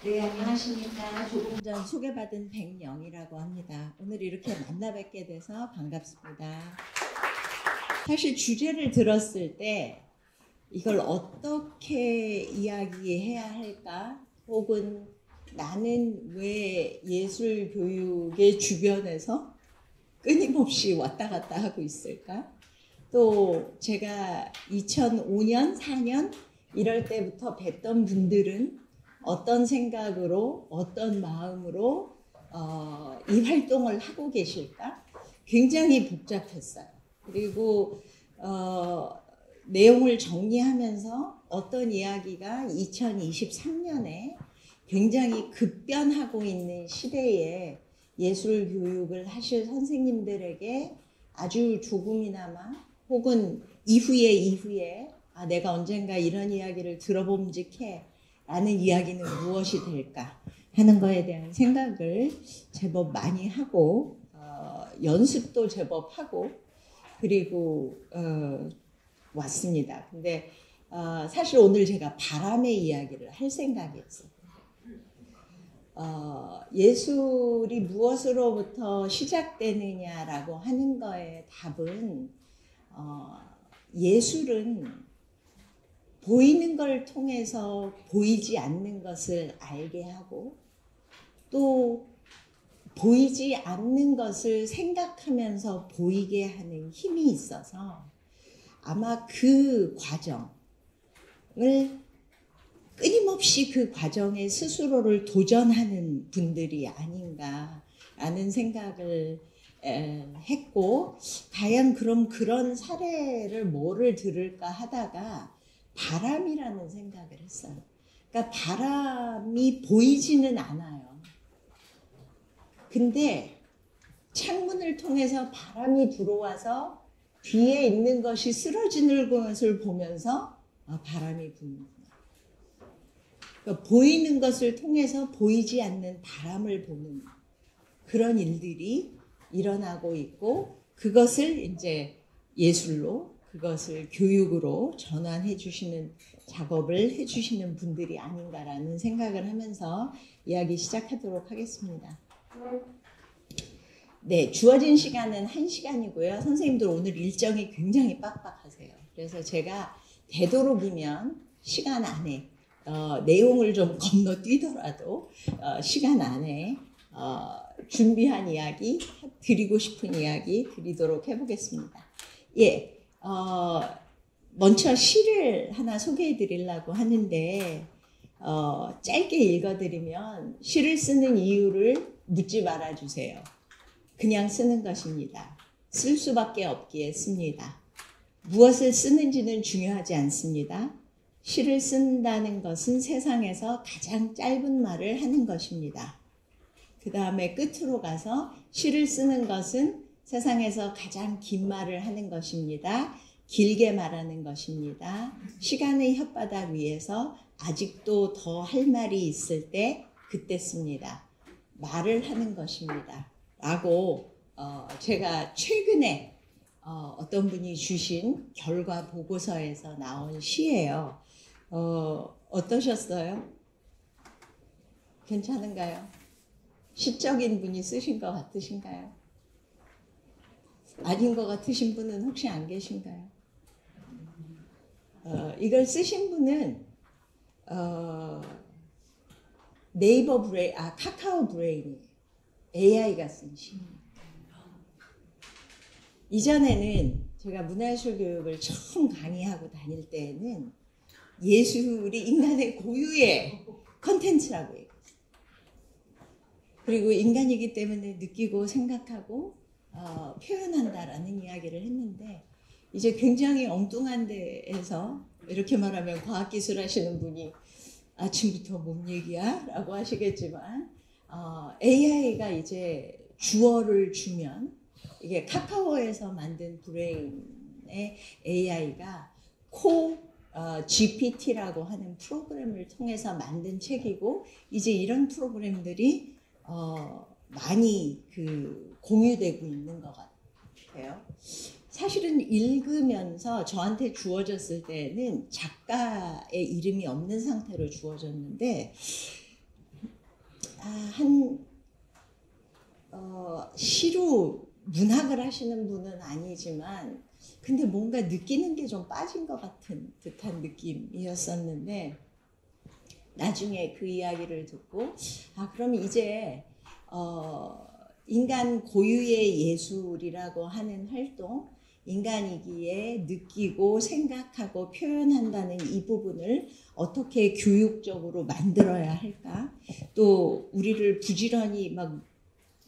네, 안녕하십니까. 조금 전 소개받은 백영이라고 합니다. 오늘 이렇게 만나 뵙게 돼서 반갑습니다. 사실 주제를 들었을 때 이걸 어떻게 이야기해야 할까? 혹은 나는 왜 예술 교육의 주변에서 끊임없이 왔다 갔다 하고 있을까? 또 제가 2005년, 4년 이럴 때부터 뵀던 분들은 어떤 생각으로, 어떤 마음으로 이 활동을 하고 계실까? 굉장히 복잡했어요. 그리고 내용을 정리하면서 어떤 이야기가 2023년에 굉장히 급변하고 있는 시대에 예술 교육을 하실 선생님들에게 아주 조금이나마 혹은 이후에 내가 언젠가 이런 이야기를 들어봄직해 라는 이야기는 무엇이 될까 하는 거에 대한 생각을 제법 많이 하고 연습도 제법 하고 그리고 왔습니다. 근데 사실 오늘 제가 바람의 이야기를 할 생각이었어요. 예술이 무엇으로부터 시작되느냐라고 하는 거의 답은 예술은 보이는 걸 통해서 보이지 않는 것을 알게 하고 또 보이지 않는 것을 생각하면서 보이게 하는 힘이 있어서 아마 그 과정을 끊임없이 그 과정에 스스로를 도전하는 분들이 아닌가라는 생각을 했고 과연 그럼 그런 사례를 뭐를 들을까 하다가 바람이라는 생각을 했어요. 그러니까 바람이 보이지는 않아요. 근데 창문을 통해서 바람이 들어와서 뒤에 있는 것이 쓰러지는 것을 보면서 바람이 부는구나. 그러니까 보이는 것을 통해서 보이지 않는 바람을 보는 그런 일들이 일어나고 있고 그것을 이제 예술로 그것을 교육으로 전환해 주시는 작업을 해 주시는 분들이 아닌가라는 생각을 하면서 이야기 시작하도록 하겠습니다. 네, 주어진 시간은 1시간이고요. 선생님들 오늘 일정이 굉장히 빡빡하세요. 그래서 제가 되도록이면 시간 안에 내용을 좀 건너뛰더라도 시간 안에 준비한 이야기, 드리고 싶은 이야기 드리도록 해보겠습니다. 예, 먼저 시를 하나 소개해 드리려고 하는데 짧게 읽어드리면 시를 쓰는 이유를 묻지 말아주세요. 그냥 쓰는 것입니다. 쓸 수밖에 없기에 씁니다. 무엇을 쓰는지는 중요하지 않습니다. 시를 쓴다는 것은 세상에서 가장 짧은 말을 하는 것입니다. 그 다음에 끝으로 가서 시를 쓰는 것은 세상에서 가장 긴 말을 하는 것입니다. 길게 말하는 것입니다. 시간의 혓바닥 위에서 아직도 더 할 말이 있을 때 그때 씁니다. 말을 하는 것입니다. 라고 제가 최근에 어떤 분이 주신 결과 보고서에서 나온 시예요. 어떠셨어요? 괜찮은가요? 시적인 분이 쓰신 것 같으신가요? 아닌 것 같으신 분은 혹시 안 계신가요? 이걸 쓰신 분은 네이버 브레인, 카카오 브레인이에요. AI가 쓴 시. 이전에는 제가 문화예술 교육을 처음 강의하고 다닐 때에는 예술이 인간의 고유의 컨텐츠라고 해요. 그리고 인간이기 때문에 느끼고 생각하고 표현한다라는 이야기를 했는데 이제 굉장히 엉뚱한 데에서 이렇게 말하면 과학기술 하시는 분이 아침부터 뭔 얘기야? 라고 하시겠지만 AI가 이제 주어를 주면 이게 카카오에서 만든 브레인의 AI가 GPT라고 하는 프로그램을 통해서 만든 책이고 이제 이런 프로그램들이 많이 공유되고 있는 것 같아요. 사실은 읽으면서 저한테 주어졌을 때는 작가의 이름이 없는 상태로 주어졌는데 시로 문학을 하시는 분은 아니지만 근데 뭔가 느끼는 게 좀 빠진 것 같은 듯한 느낌이었었는데 나중에 그 이야기를 듣고 그러면 이제 인간 고유의 예술이라고 하는 활동, 인간이기에 느끼고 생각하고 표현한다는 이 부분을 어떻게 교육적으로 만들어야 할까? 또 우리를 부지런히 막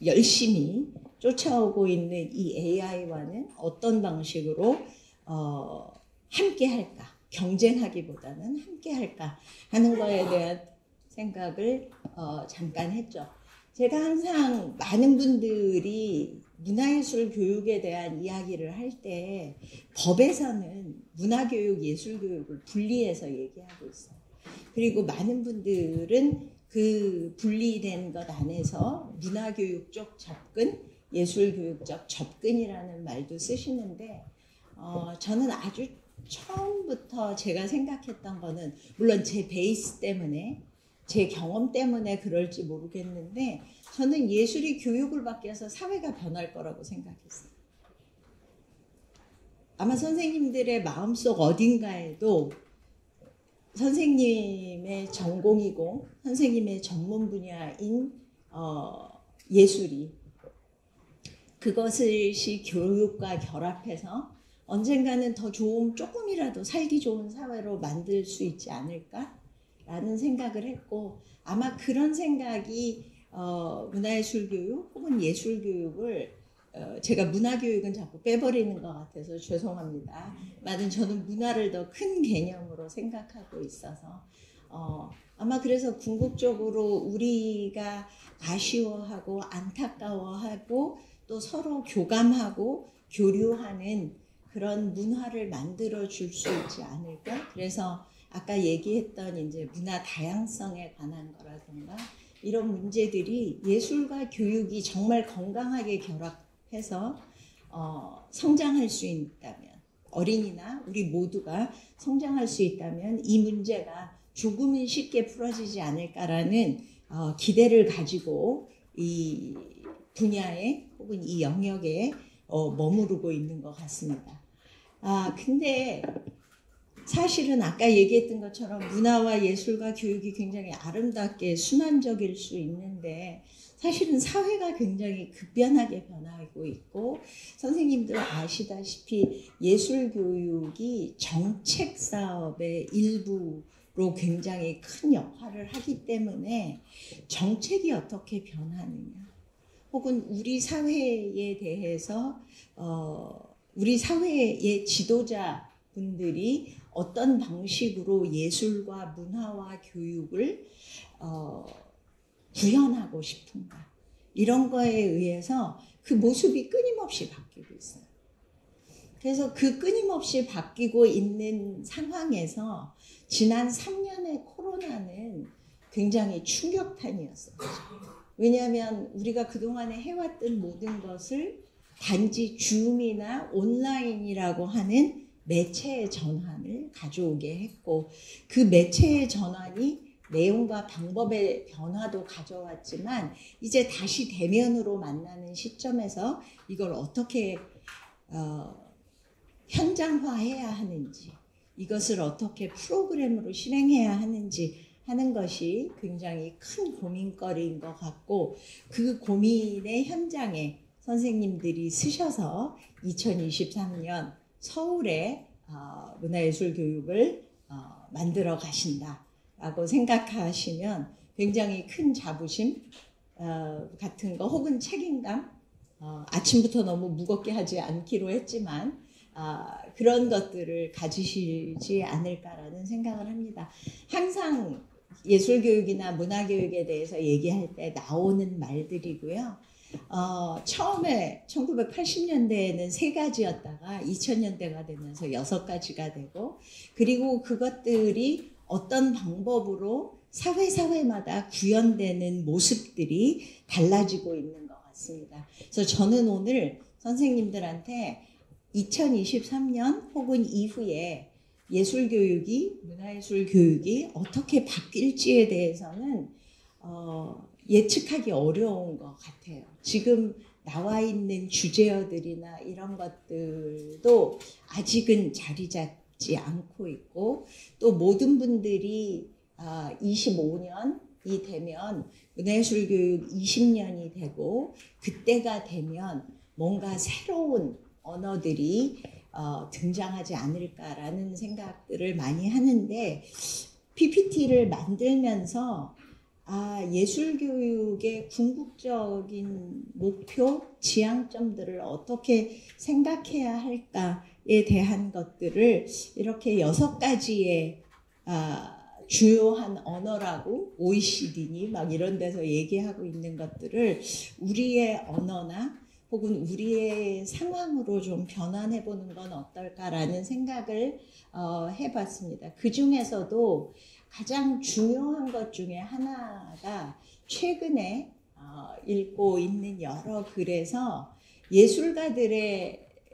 열심히 쫓아오고 있는 이 AI와는 어떤 방식으로 함께 할까? 경쟁하기보다는 함께 할까 하는 거에 대한 생각을 잠깐 했죠. 제가 항상 많은 분들이 문화예술 교육에 대한 이야기를 할 때 법에서는 문화교육, 예술교육을 분리해서 얘기하고 있어요. 그리고 많은 분들은 그 분리된 것 안에서 문화교육적 접근, 예술교육적 접근이라는 말도 쓰시는데 저는 아주 처음부터 제가 생각했던 거는 물론 제 베이스 때문에 제 경험 때문에 그럴지 모르겠는데 저는 예술이 교육을 받게 해서 사회가 변할 거라고 생각했어요. 아마 선생님들의 마음속 어딘가에도 선생님의 전공이고 선생님의 전문 분야인 예술이 그것을 교육과 결합해서 언젠가는 더 좋은 조금이라도 살기 좋은 사회로 만들 수 있지 않을까라는 생각을 했고 아마 그런 생각이 문화예술교육 혹은 예술교육을 제가 문화교육은 자꾸 빼버리는 것 같아서 죄송합니다. 만은 저는 문화를 더 큰 개념으로 생각하고 있어서 아마 그래서 궁극적으로 우리가 아쉬워하고 안타까워하고 또 서로 교감하고 교류하는 그런 문화를 만들어 줄 수 있지 않을까? 그래서 아까 얘기했던 이제 문화 다양성에 관한 거라든가 이런 문제들이 예술과 교육이 정말 건강하게 결합해서 성장할 수 있다면 어린이나 우리 모두가 성장할 수 있다면 이 문제가 조금은 쉽게 풀어지지 않을까라는 기대를 가지고 이 분야에 혹은 이 영역에 머무르고 있는 것 같습니다. 근데 사실은 아까 얘기했던 것처럼 문화와 예술과 교육이 굉장히 아름답게 순환적일 수 있는데 사실은 사회가 굉장히 급변하게 변하고 있고 선생님들 아시다시피 예술교육이 정책사업의 일부로 굉장히 큰 역할을 하기 때문에 정책이 어떻게 변하느냐 혹은 우리 사회에 대해서 우리 사회의 지도자분들이 어떤 방식으로 예술과 문화와 교육을 구현하고 싶은가 이런 거에 의해서 그 모습이 끊임없이 바뀌고 있어요. 그래서 그 끊임없이 바뀌고 있는 상황에서 지난 3년의 코로나는 굉장히 충격탄이었어요. 왜냐하면 우리가 그동안에 해왔던 모든 것을 단지 줌이나 온라인이라고 하는 매체의 전환을 가져오게 했고 그 매체의 전환이 내용과 방법의 변화도 가져왔지만 이제 다시 대면으로 만나는 시점에서 이걸 어떻게 현장화해야 하는지 이것을 어떻게 프로그램으로 실행해야 하는지 하는 것이 굉장히 큰 고민거리인 것 같고 그 고민의 현장에 선생님들이 쓰셔서 2023년 서울에 문화예술교육을 만들어 가신다라고 생각하시면 굉장히 큰 자부심 같은 거 혹은 책임감 아침부터 너무 무겁게 하지 않기로 했지만 그런 것들을 가지시지 않을까라는 생각을 합니다. 항상 예술교육이나 문화교육에 대해서 얘기할 때 나오는 말들이고요. 처음에 1980년대에는 3가지였다가 2000년대가 되면서 6가지가 되고 그리고 그것들이 어떤 방법으로 사회마다 구현되는 모습들이 달라지고 있는 것 같습니다. 그래서 저는 오늘 선생님들한테 2023년 혹은 이후에 예술교육이 문화예술교육이 어떻게 바뀔지에 대해서는 예측하기 어려운 것 같아요. 지금 나와 있는 주제어들이나 이런 것들도 아직은 자리 잡지 않고 있고, 또 모든 분들이 25년이 되면 문화예술교육 20년이 되고, 그때가 되면 뭔가 새로운 언어들이 등장하지 않을까라는 생각들을 많이 하는데, PPT를 만들면서 예술교육의 궁극적인 목표, 지향점들을 어떻게 생각해야 할까에 대한 것들을 이렇게 6가지의 주요한 언어라고 OECD니 막 이런 데서 얘기하고 있는 것들을 우리의 언어나 혹은 우리의 상황으로 좀 변환해 보는 건 어떨까라는 생각을 해봤습니다. 그 중에서도 가장 중요한 것 중에 하나가 최근에 읽고 있는 여러 글에서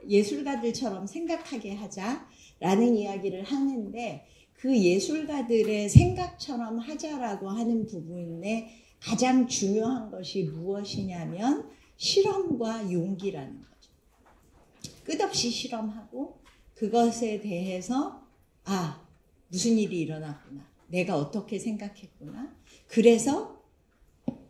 예술가들처럼 생각하게 하자라는 이야기를 하는데, 그 예술가들의 생각처럼 하자라고 하는 부분에 가장 중요한 것이 무엇이냐면 실험과 용기라는 거죠. 끝없이 실험하고 그것에 대해서 무슨 일이 일어났구나, 내가 어떻게 생각했구나, 그래서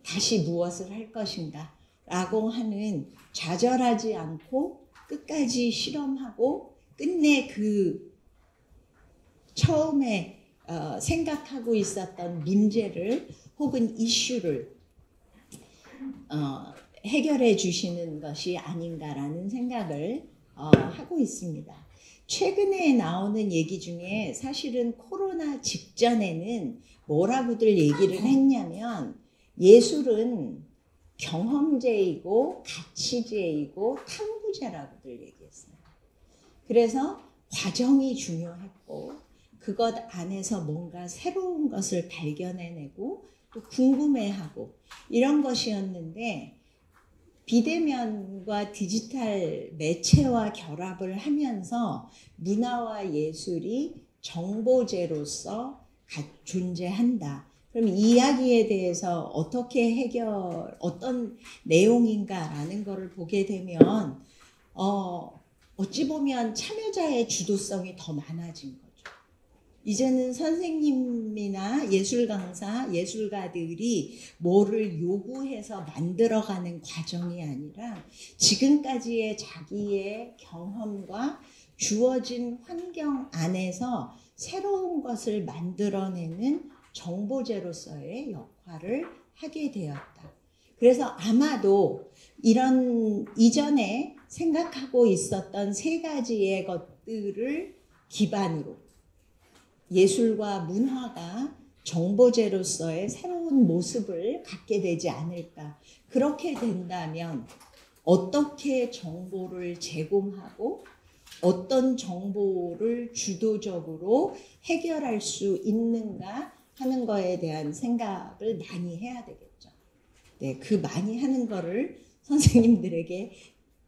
다시 무엇을 할 것인가 라고 하는, 좌절하지 않고 끝까지 실험하고 끝내 그 처음에 생각하고 있었던 문제를 혹은 이슈를 해결해 주시는 것이 아닌가라는 생각을 하고 있습니다. 최근에 나오는 얘기 중에 사실은 코로나 직전에는 뭐라고들 얘기를 했냐면, 예술은 경험제이고 가치제이고 탐구제라고들 얘기했어요. 그래서 과정이 중요했고, 그것 안에서 뭔가 새로운 것을 발견해내고 또 궁금해하고 이런 것이었는데, 비대면과 디지털 매체와 결합을 하면서 문화와 예술이 정보제로서 존재한다. 그럼 이 이야기에 대해서 어떤 내용인가라는 것을 보게 되면 어찌 보면 참여자의 주도성이 더 많아진 거죠. 이제는 선생님이나 예술 강사, 예술가들이 뭐를 요구해서 만들어가는 과정이 아니라 지금까지의 자기의 경험과 주어진 환경 안에서 새로운 것을 만들어내는 정보제로서의 역할을 하게 되었다. 그래서 아마도 이런 이전에 생각하고 있었던 3가지의 것들을 기반으로 예술과 문화가 정보제로서의 새로운 모습을 갖게 되지 않을까. 그렇게 된다면 어떻게 정보를 제공하고 어떤 정보를 주도적으로 해결할 수 있는가 하는 거에 대한 생각을 많이 해야 되겠죠. 네, 그 많이 하는 거를 선생님들에게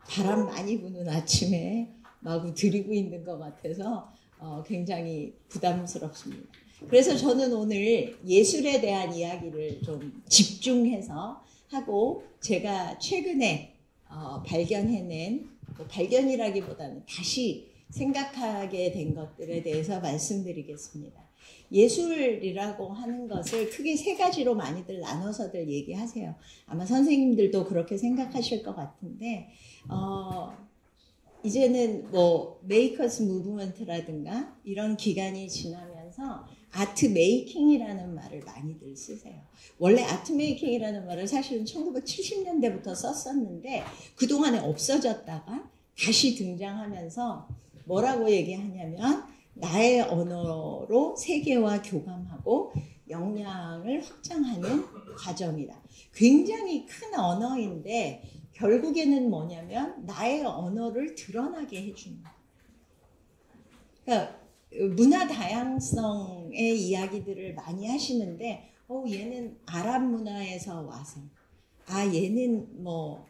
바람 많이 부는 아침에 마구 드리고 있는 것 같아서 굉장히 부담스럽습니다. 그래서 저는 오늘 예술에 대한 이야기를 좀 집중해서 하고, 제가 최근에 발견해낸, 발견이라기보다는 다시 생각하게 된 것들에 대해서 말씀드리겠습니다. 예술이라고 하는 것을 크게 3가지로 많이들 나눠서들 얘기하세요. 아마 선생님들도 그렇게 생각하실 것 같은데, 이제는 메이커스 무브먼트라든가 이런 기간이 지나면서 아트 메이킹이라는 말을 많이들 쓰세요. 원래 아트 메이킹이라는 말을 사실은 1970년대부터 썼었는데 그동안에 없어졌다가 다시 등장하면서 뭐라고 얘기하냐면, 나의 언어로 세계와 교감하고 역량을 확장하는 과정이다. 굉장히 큰 언어인데 결국에는 뭐냐면 나의 언어를 드러나게 해준다. 그러니까 문화 다양성의 이야기들을 많이 하시는데, 얘는 아랍 문화에서 와서, 얘는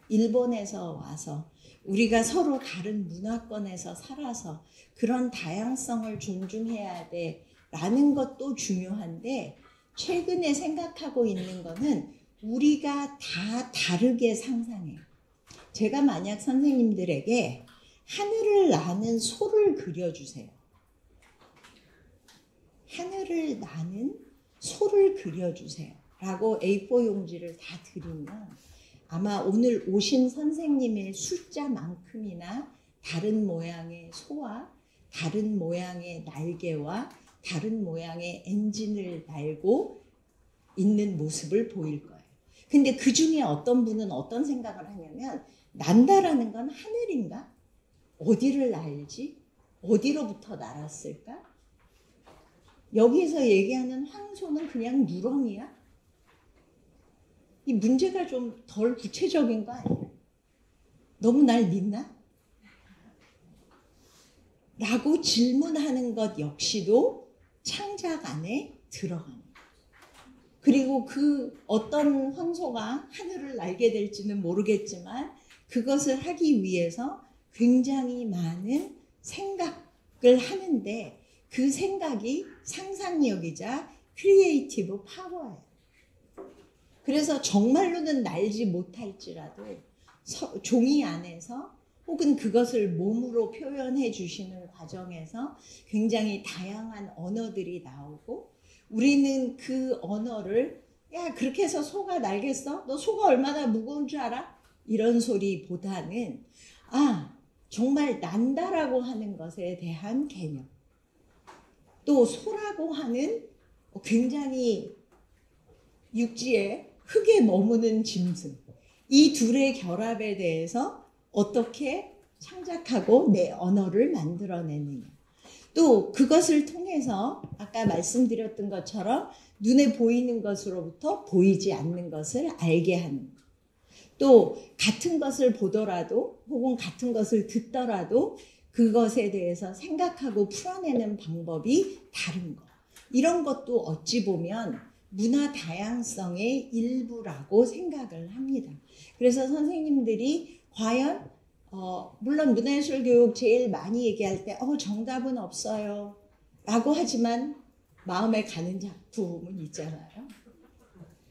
일본에서 와서, 우리가 서로 다른 문화권에서 살아서 그런 다양성을 존중해야 돼 라는 것도 중요한데, 최근에 생각하고 있는 거는 우리가 다 다르게 상상해요. 제가 만약 선생님들에게 하늘을 나는 소를 그려주세요. 하늘을 나는 소를 그려주세요. 라고 A4 용지를 다 드리면 아마 오늘 오신 선생님의 숫자만큼이나 다른 모양의 소와 다른 모양의 날개와 다른 모양의 엔진을 달고 있는 모습을 보일 거예요. 근데 그 중에 어떤 분은 어떤 생각을 하냐면 난다라는 건 하늘인가? 어디를 날지? 어디로부터 날았을까? 여기에서 얘기하는 황소는 그냥 누렁이야? 이 문제가 좀 덜 구체적인 거 아니에요? 너무 날 믿나? 라고 질문하는 것 역시도 창작 안에 들어가는 거예요. 그리고 그 어떤 황소가 하늘을 날게 될지는 모르겠지만 그것을 하기 위해서 굉장히 많은 생각을 하는데 그 생각이 상상력이자 크리에이티브 파워예요. 그래서 정말로는 날지 못할지라도 종이 안에서 혹은 그것을 몸으로 표현해 주시는 과정에서 굉장히 다양한 언어들이 나오고 우리는 그 언어를 야 그렇게 해서 소가 날겠어? 너 소가 얼마나 무거운 줄 알아? 이런 소리보다는 정말 난다라고 하는 것에 대한 개념 또 소라고 하는 굉장히 육지에 흙에 머무는 짐승 이 둘의 결합에 대해서 어떻게 창작하고 내 언어를 만들어내느냐 또 그것을 통해서 아까 말씀드렸던 것처럼 눈에 보이는 것으로부터 보이지 않는 것을 알게 하는 것. 또 같은 것을 보더라도 혹은 같은 것을 듣더라도 그것에 대해서 생각하고 풀어내는 방법이 다른 것. 이런 것도 어찌 보면 문화 다양성의 일부라고 생각을 합니다. 그래서 선생님들이 과연 물론 문화예술 교육 제일 많이 얘기할 때 정답은 없어요 라고 하지만 마음에 가는 작품은 있잖아요.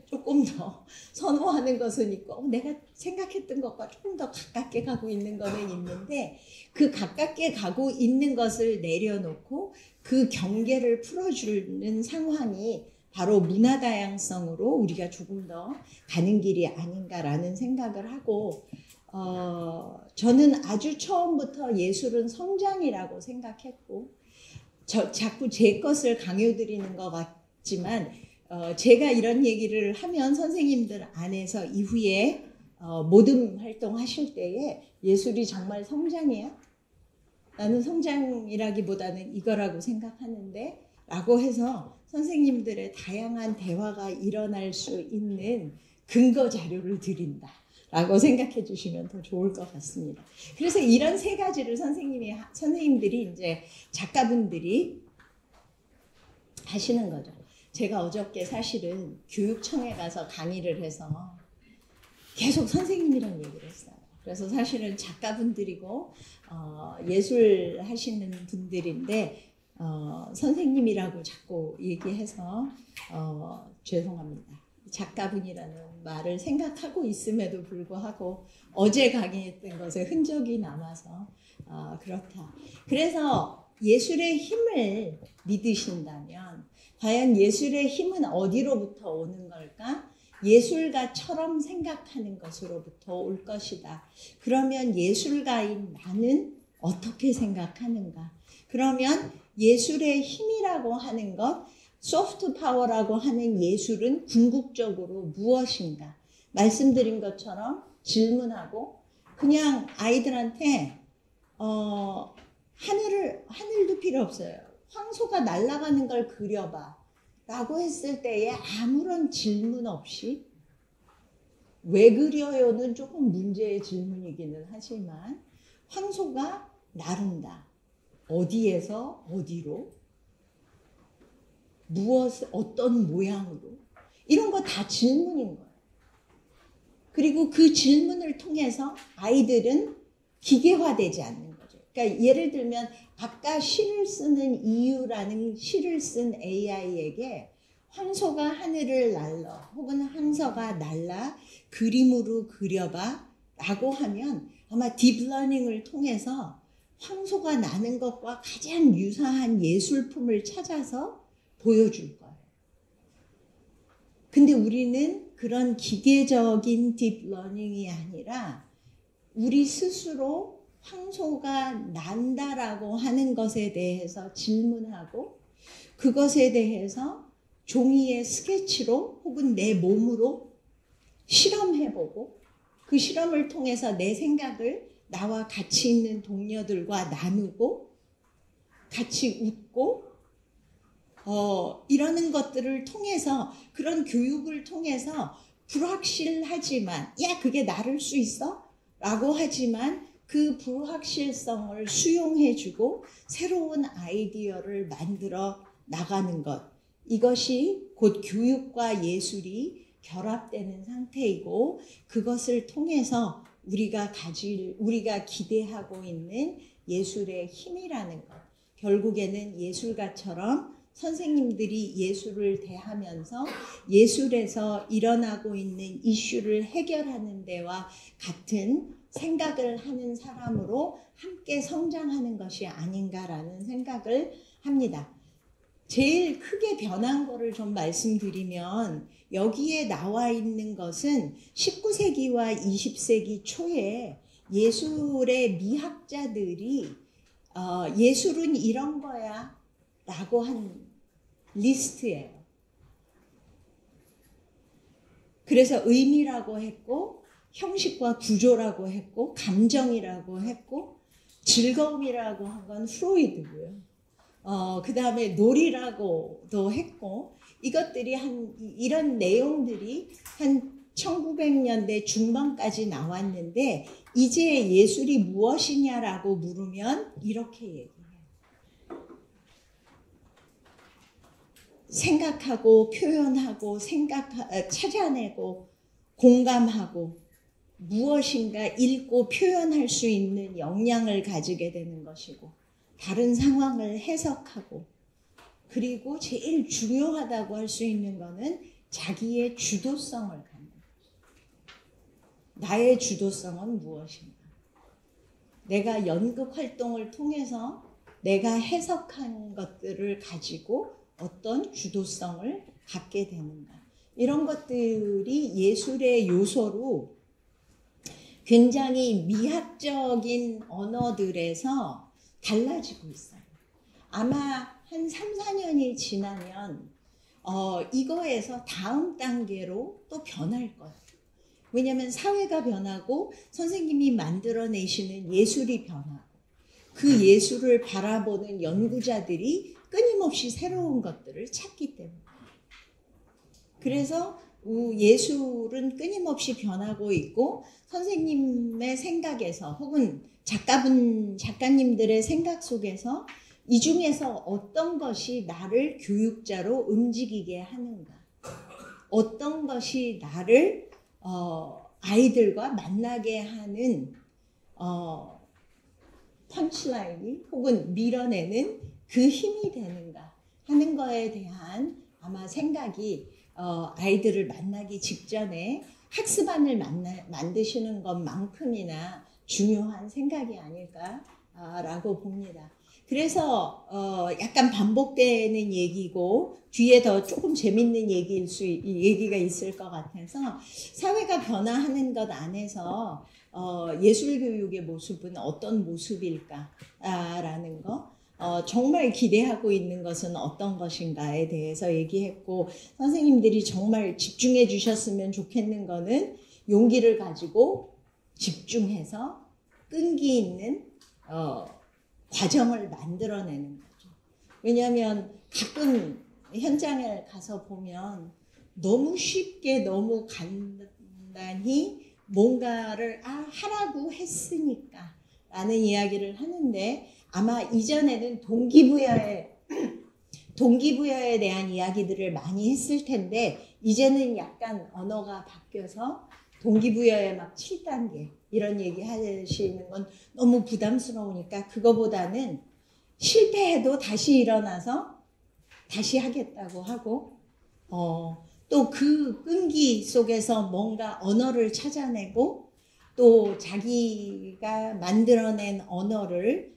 조금 더 선호하는 것은 있고 내가 생각했던 것과 조금 더 가깝게 가고 있는 거는 있는데 그 가깝게 가고 있는 것을 내려놓고 그 경계를 풀어주는 상황이 바로 문화 다양성으로 우리가 조금 더 가는 길이 아닌가라는 생각을 하고 저는 아주 처음부터 예술은 성장이라고 생각했고 자꾸 제 것을 강요드리는 것 같지만 제가 이런 얘기를 하면 선생님들 안에서 이후에 모든 활동하실 때에 예술이 정말 성장이야? 나는 성장이라기보다는 이거라고 생각하는데 라고 해서 선생님들의 다양한 대화가 일어날 수 있는 근거 자료를 드린다 라고 생각해 주시면 더 좋을 것 같습니다. 그래서 이런 세 가지를 선생님들이 이제 작가분들이 하시는 거죠. 제가 어저께 사실은 교육청에 가서 강의를 해서 계속 선생님이랑 얘기를 했어요. 그래서 사실은 작가분들이고 예술 하시는 분들인데 선생님이라고 자꾸 얘기해서 죄송합니다. 작가분이라는 말을 생각하고 있음에도 불구하고 어제 강의했던 것에 흔적이 남아서 그렇다. 그래서 예술의 힘을 믿으신다면 과연 예술의 힘은 어디로부터 오는 걸까? 예술가처럼 생각하는 것으로부터 올 것이다. 그러면 예술가인 나는 어떻게 생각하는가? 그러면 예술의 힘이라고 하는 것, 소프트 파워라고 하는 예술은 궁극적으로 무엇인가? 말씀드린 것처럼 질문하고 그냥 아이들한테 하늘도 필요 없어요. 황소가 날아가는 걸 그려봐 라고 했을 때에 아무런 질문 없이 왜 그려요는 조금 문제의 질문이기는 하지만 황소가 나른다. 어디에서 어디로? 어떤 모양으로? 이런 거 다 질문인 거예요. 그리고 그 질문을 통해서 아이들은 기계화되지 않는 거죠. 그러니까 예를 들면 아까 시를 쓰는 이유라는 시를 쓴 AI에게 황소가 하늘을 날러 혹은 황소가 날라 그림으로 그려봐 라고 하면 아마 딥러닝을 통해서 황소가 나는 것과 가장 유사한 예술품을 찾아서 보여줄 거예요. 근데 우리는 그런 기계적인 딥러닝이 아니라 우리 스스로 황소가 난다라고 하는 것에 대해서 질문하고 그것에 대해서 종이의 스케치로 혹은 내 몸으로 실험해보고 그 실험을 통해서 내 생각을 나와 같이 있는 동료들과 나누고 같이 웃고 이러는 것들을 통해서 그런 교육을 통해서 불확실하지만 야 그게 나를 수 있어? 라고 하지만 그 불확실성을 수용해주고 새로운 아이디어를 만들어 나가는 것 이것이 곧 교육과 예술이 결합되는 상태이고 그것을 통해서 우리가 기대하고 있는 예술의 힘이라는 것 결국에는 예술가처럼 선생님들이 예술을 대하면서 예술에서 일어나고 있는 이슈를 해결하는 데와 같은 생각을 하는 사람으로 함께 성장하는 것이 아닌가라는 생각을 합니다. 제일 크게 변한 거를 좀 말씀드리면 여기에 나와 있는 것은 19세기와 20세기 초에 예술의 미학자들이 예술은 이런 거야 라고 한 리스트예요. 그래서 의미라고 했고 형식과 구조라고 했고 감정이라고 했고 즐거움이라고 한 건 프로이드고요. 그 다음에 놀이라고도 했고 이것들이 이런 내용들이 한 1900년대 중반까지 나왔는데 이제 예술이 무엇이냐라고 물으면 이렇게 얘기해요. 생각하고 표현하고 찾아내고 공감하고 무엇인가 읽고 표현할 수 있는 역량을 가지게 되는 것이고 다른 상황을 해석하고 그리고 제일 중요하다고 할 수 있는 것은 자기의 주도성을 갖는 거죠. 나의 주도성은 무엇인가? 내가 연극 활동을 통해서 내가 해석한 것들을 가지고 어떤 주도성을 갖게 되는가. 이런 것들이 예술의 요소로 굉장히 미학적인 언어들에서 달라지고 있어요. 아마 한 3, 4년이 지나면 이거에서 다음 단계로 또 변할 거예요. 왜냐하면 사회가 변하고 선생님이 만들어내시는 예술이 변하고 그 예술을 바라보는 연구자들이 끊임없이 새로운 것들을 찾기 때문에 그래서 예술은 끊임없이 변하고 있고 선생님의 생각에서 혹은 작가님들의 생각 속에서 이 중에서 어떤 것이 나를 교육자로 움직이게 하는가 어떤 것이 나를 아이들과 만나게 하는 펀치라인이 혹은 밀어내는 그 힘이 되는가 하는 거에 대한 아마 생각이 아이들을 만나기 직전에 학습안을 만드시는 것만큼이나 중요한 생각이 아닐까라고 봅니다. 그래서 약간 반복되는 얘기고 뒤에 더 조금 재밌는 얘기가 있을 것 같아서 사회가 변화하는 것 안에서 예술교육의 모습은 어떤 모습일까라는 거 정말 기대하고 있는 것은 어떤 것인가에 대해서 얘기했고 선생님들이 정말 집중해 주셨으면 좋겠는 거는 용기를 가지고 집중해서 끈기 있는 과정을 만들어내는 거죠. 왜냐하면 가끔 현장에 가서 보면 너무 쉽게 너무 간단히 뭔가를 하라고 했으니까 라는 이야기를 하는데 아마 이전에는 동기부여에 대한 이야기들을 많이 했을 텐데 이제는 약간 언어가 바뀌어서 동기부여의 막 7단계 이런 얘기 하시는 건 너무 부담스러우니까 그거보다는 실패해도 다시 일어나서 다시 하겠다고 하고 또 그 끈기 속에서 뭔가 언어를 찾아내고 또 자기가 만들어낸 언어를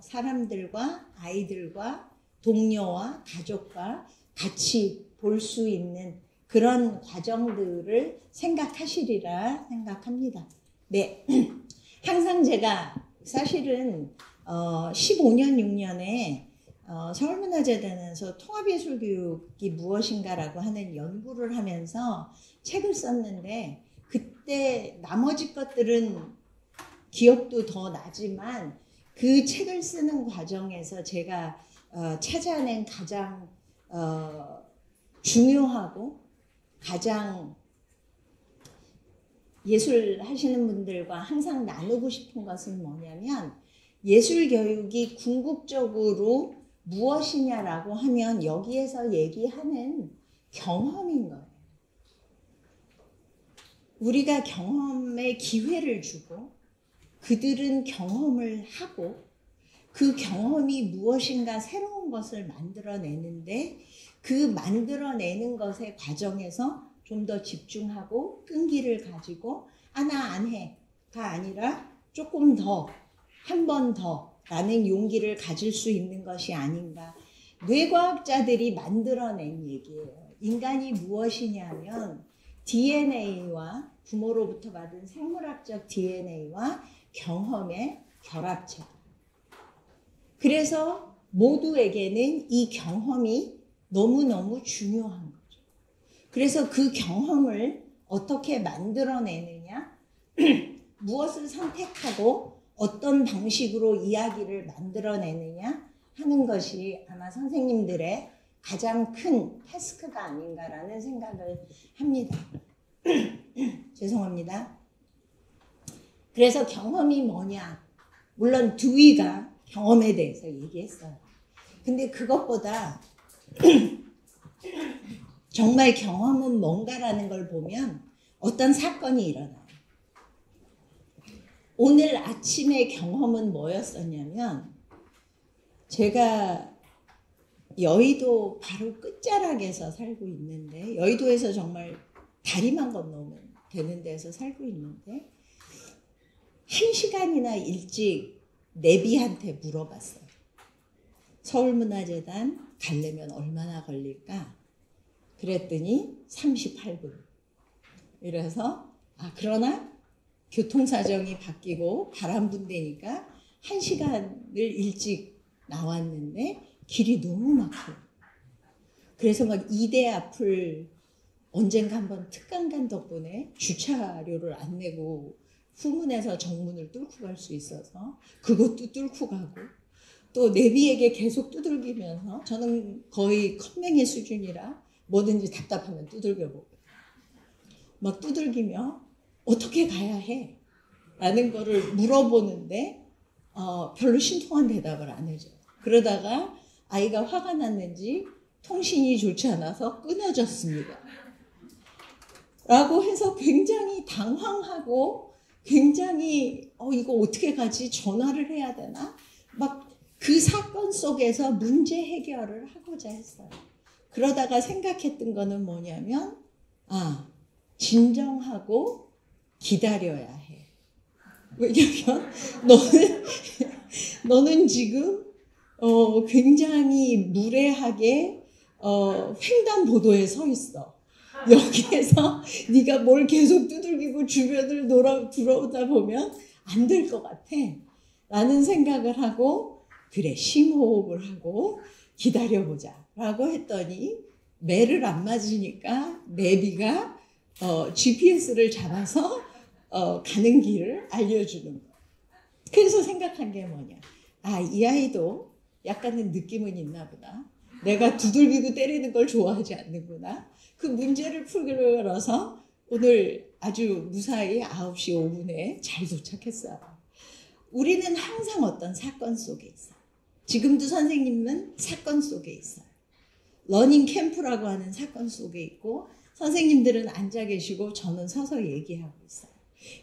사람들과 아이들과 동료와 가족과 같이 볼 수 있는 그런 과정들을 생각하시리라 생각합니다. 네, 항상 제가 사실은 15년 6년에 서울문화재단에서 통합예술교육이 무엇인가라고 하는 연구를 하면서 책을 썼는데 그때 나머지 것들은 기억도 더 나지만 그 책을 쓰는 과정에서 제가 찾아낸 가장 중요하고 가장 예술 하시는 분들과 항상 나누고 싶은 것은 뭐냐면 예술 교육이 궁극적으로 무엇이냐라고 하면 여기에서 얘기하는 경험인 거예요. 우리가 경험의 기회를 주고 그들은 경험을 하고 그 경험이 무엇인가 새로운 것을 만들어내는데 그 만들어내는 것의 과정에서 좀 더 집중하고 끈기를 가지고 나 안 해가 아니라 조금 더, 한 번 더 라는 용기를 가질 수 있는 것이 아닌가. 뇌과학자들이 만들어낸 얘기예요. 인간이 무엇이냐면 DNA와 부모로부터 받은 생물학적 DNA와 경험의 결합체다. 그래서 모두에게는 이 경험이 너무너무 중요한 거죠. 그래서 그 경험을 어떻게 만들어내느냐, 무엇을 선택하고 어떤 방식으로 이야기를 만들어내느냐 하는 것이 아마 선생님들의 가장 큰 태스크가 아닌가라는 생각을 합니다. 죄송합니다. 그래서 경험이 뭐냐, 물론 두이가 경험에 대해서 얘기했어요. 근데 그것보다 정말 경험은 뭔가라는 걸 보면 어떤 사건이 일어나요. 오늘 아침의 경험은 뭐였었냐면 제가 여의도 바로 끝자락에서 살고 있는데 여의도에서 정말 다리만 건너면 되는 데서 살고 있는데 1시간이나 일찍 내비한테 물어봤어요. 서울문화재단 가려면 얼마나 걸릴까? 그랬더니 38분. 이래서 그러나 교통사정이 바뀌고 바람 분대니까 1시간을 일찍 나왔는데 길이 너무 막혀요. 그래서 막 2대 앞을 언젠가 한번 특강 간 덕분에 주차료를 안 내고 후문에서 정문을 뚫고 갈 수 있어서 그것도 뚫고 가고 또 내비에게 계속 두들기면서 저는 거의 컴맹의 수준이라 뭐든지 답답하면 두들겨보고 막 두들기며 어떻게 가야 해? 라는 거를 물어보는데 별로 신통한 대답을 안 해줘요. 그러다가 아이가 화가 났는지 통신이 좋지 않아서 끊어졌습니다. 라고 해서 굉장히 당황하고 굉장히 이거 어떻게 가지? 전화를 해야 되나? 막 그 사건 속에서 문제 해결을 하고자 했어요. 그러다가 생각했던 거는 뭐냐면 진정하고 기다려야 해. 왜냐면 너는 지금 굉장히 무례하게 횡단보도에 서 있어. 여기에서 네가 뭘 계속 두들기고 주변을 들어오다 보면 안 될 것 같아. 라는 생각을 하고 그래 심호흡을 하고 기다려보자 라고 했더니 매를 안 맞으니까 내비가 GPS를 잡아서 가는 길을 알려주는 거야. 그래서 생각한 게 뭐냐. 이 아이도 약간의 느낌은 있나 보다. 내가 두들기고 때리는 걸 좋아하지 않는구나. 그 문제를 풀어서 오늘 아주 무사히 9시 5분에 잘 도착했어요. 우리는 항상 어떤 사건 속에 있어요. 지금도 선생님은 사건 속에 있어요. 러닝 캠프라고 하는 사건 속에 있고 선생님들은 앉아 계시고 저는 서서 얘기하고 있어요.